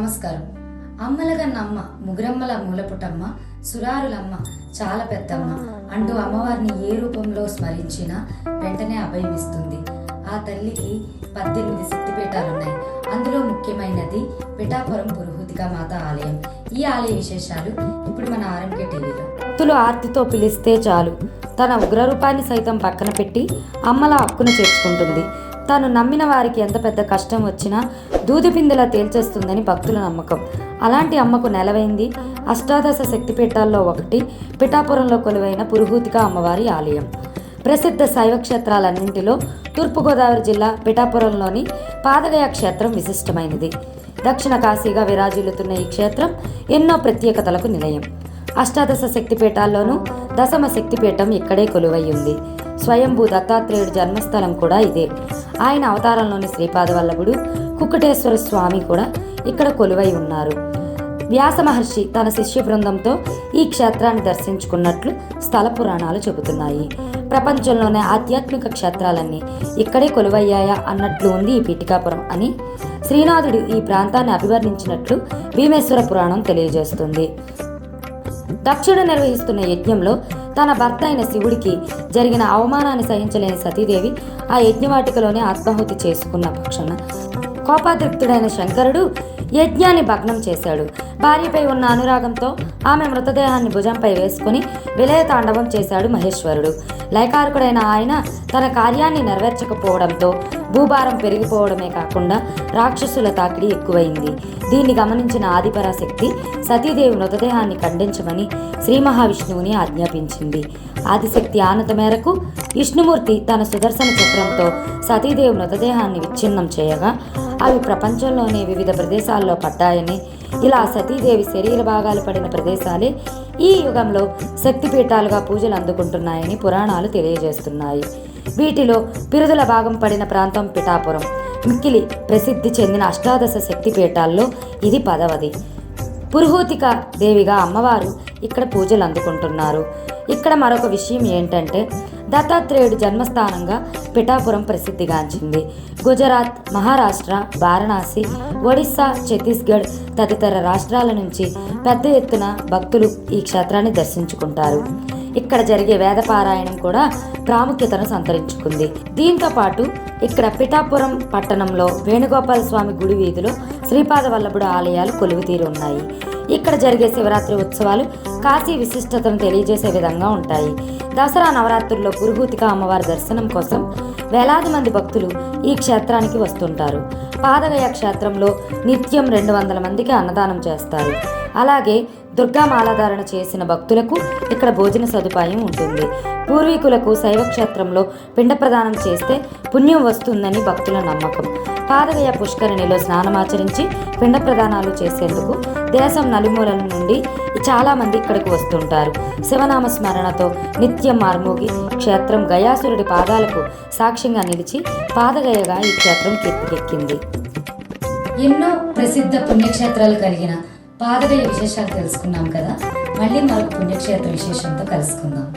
నమస్కారం. అమ్మలగన్న అమ్మ, ముగ్గురమ్మల మూలపుటమ్మ, సురారులమ్మ, చాలా పెద్దమ్మ అంటూ అమ్మవారిని ఏ రూపంలో స్మరించినా వెంటనే అభయమిస్తుంది. ఆ తల్లికి 18 శక్తిపీఠాలున్నాయి. అందులో ముఖ్యమైనది పిఠాపురం పురుహూతికా మాత ఆలయం. ఈ ఆలయ విశేషాలు ఇప్పుడు మన ఆర్ఎంకే టీవీలో. భక్తులు ఆర్తితో పిలిస్తే చాలు తన ఉగ్రరూపాన్ని సైతం పక్కన పెట్టి అమ్మల హక్కును చేర్చుకుంటుంది. తాను నమ్మిన వారికి ఎంత పెద్ద కష్టం వచ్చినా దూదిపిందెలా తేల్చేస్తుందని భక్తుల నమ్మకం. అలాంటి అమ్మకు నెలవైంది అష్టాదశ శక్తిపీఠాల్లో ఒకటి పిఠాపురంలో కొలువైన పురుహూతికా అమ్మవారి ఆలయం. ప్రసిద్ధ శైవ క్షేత్రాలన్నింటిలో తూర్పుగోదావరి జిల్లా పిఠాపురంలోని పాదగయ క్షేత్రం విశిష్టమైనది. దక్షిణ కాశీగా విరాజిల్లుతున్న ఈ క్షేత్రం ఎన్నో ప్రత్యేకతలకు నిలయం. అష్టాదశ శక్తిపీఠాల్లోనూ దశమ శక్తిపీఠం ఇక్కడే కొలువై ఉంది. స్వయంభూ దత్తాత్రేయుడి జన్మస్థలం కూడా ఇదే. ఆయన అవతారంలోని శ్రీపాదవల్లభుడు కుక్కటేశ్వర స్వామి కూడా ఇక్కడ కొలువై ఉన్నారు. వ్యాస మహర్షి తన శిష్య బృందంతో ఈ క్షేత్రాన్ని దర్శించుకున్నట్లు స్థల పురాణాలు చెబుతున్నాయి. ప్రపంచంలోనే ఆధ్యాత్మిక క్షేత్రాలన్నీ ఇక్కడే కొలువయ్యాయా అన్నట్లు ఉంది ఈ పిఠాపురం అని శ్రీనాథుడు ఈ ప్రాంతాన్ని అభివర్ణించినట్లు భీమేశ్వర పురాణం తెలియజేస్తుంది. దక్షుడు నిర్వహిస్తున్న యజ్ఞంలో తన భర్త అయిన శివుడికి జరిగిన అవమానాన్ని సహించలేని సతీదేవి ఆ యజ్ఞవాటికలోనే ఆత్మాహుతి చేసుకున్న పక్షాన కోపాదృప్తుడైన శంకరుడు యజ్ఞాన్ని భగ్నం చేశాడు. భార్యపై ఉన్న అనురాగంతో ఆమె మృతదేహాన్ని భుజంపై వేసుకుని విలయతాండవం చేశాడు మహేశ్వరుడు. లయకారకుడైన ఆయన తన కార్యాన్ని నెరవేర్చకపోవడంతో భూభారం పెరిగిపోవడమే కాకుండా రాక్షసుల తాకిడి ఎక్కువైంది. దీన్ని గమనించిన ఆదిపరాశక్తి సతీదేవి మృతదేహాన్ని ఖండించమని శ్రీ మహావిష్ణువుని ఆజ్ఞాపించింది. ఆదిశక్తి ఆనత మేరకు విష్ణుమూర్తి తన సుదర్శన చక్రంతో సతీదేవి మృతదేహాన్ని విచ్ఛిన్నం చేయగా అవి ప్రపంచంలోనే వివిధ ప్రదేశాల్లో పడ్డాయని, ఇలా సతీదేవి శరీర భాగాలు పడిన ప్రదేశాలే ఈ యుగంలో శక్తిపీఠాలుగా పూజలు అందుకుంటున్నాయని పురాణాలు తెలియజేస్తున్నాయి. వీటిలో పిరుదుల భాగం పడిన ప్రాంతం పిఠాపురం. మిక్కిలి ప్రసిద్ధి చెందిన అష్టాదశ శక్తిపీఠాల్లో ఇది 10వది. పురుహూతికా దేవిగా అమ్మవారు ఇక్కడ పూజలు అందుకుంటున్నారు. ఇక్కడ మరొక విషయం ఏంటంటే దత్తాత్రేయుడు జన్మస్థానంగా పిఠాపురం ప్రసిద్ధిగాంచింది. గుజరాత్, మహారాష్ట్ర, వారణాసి, ఒడిస్సా, ఛత్తీస్గఢ్ తదితర రాష్ట్రాల నుంచి పెద్ద ఎత్తున భక్తులు ఈ క్షేత్రాన్ని దర్శించుకుంటారు. ఇక్కడ జరిగే వేదపారాయణం కూడా ప్రాముఖ్యతను సంతరించుకుంది. దీంతో పాటు ఇక్కడ పిఠాపురం పట్టణంలో వేణుగోపాల స్వామి గుడి వీధిలో శ్రీపాదవల్లభుడు ఆలయాలు కొలువుతీరి ఉన్నాయి. ఇక్కడ జరిగే శివరాత్రి ఉత్సవాలు కాశీ విశిష్టతను తెలియజేసే విధంగా ఉంటాయి. దసరా నవరాత్రుల్లో పురుహూతికా అమ్మవారి దర్శనం కోసం వేలాది మంది భక్తులు ఈ క్షేత్రానికి వస్తుంటారు. పాదగయ క్షేత్రంలో నిత్యం 200 మందికి అన్నదానం చేస్తారు. అలాగే దుర్గామాలాధారణ చేసిన భక్తులకు ఇక్కడ భోజన సదుపాయం ఉంటుంది. పూర్వీకులకు శైవ క్షేత్రంలో పిండ ప్రదానం చేస్తే పుణ్యం వస్తుందని భక్తుల నమ్మకం. పాదగయ పుష్కరిణిలో స్నానమాచరించి పిండ ప్రదానాలు చేసేందుకు దేశం నలుమూలల నుండి చాలా మంది ఇక్కడికి వస్తుంటారు. శివనామ స్మరణతో నిత్యం మార్మోగి క్షేత్రం గయాసురుడి పాదాలకు సాక్ష్యంగా నిలిచి పాదగయగా ఈ క్షేత్రం కీర్తికెక్కింది. ఎన్నో ప్రసిద్ధ పుణ్యక్షేత్రాలు కలిగిన పాదగయ విశేషాలు తెలుసుకున్నాం కదా. మళ్ళీ మరొక పుణ్యక్షేత్ర విశేషంతో కలుసుకుందాం.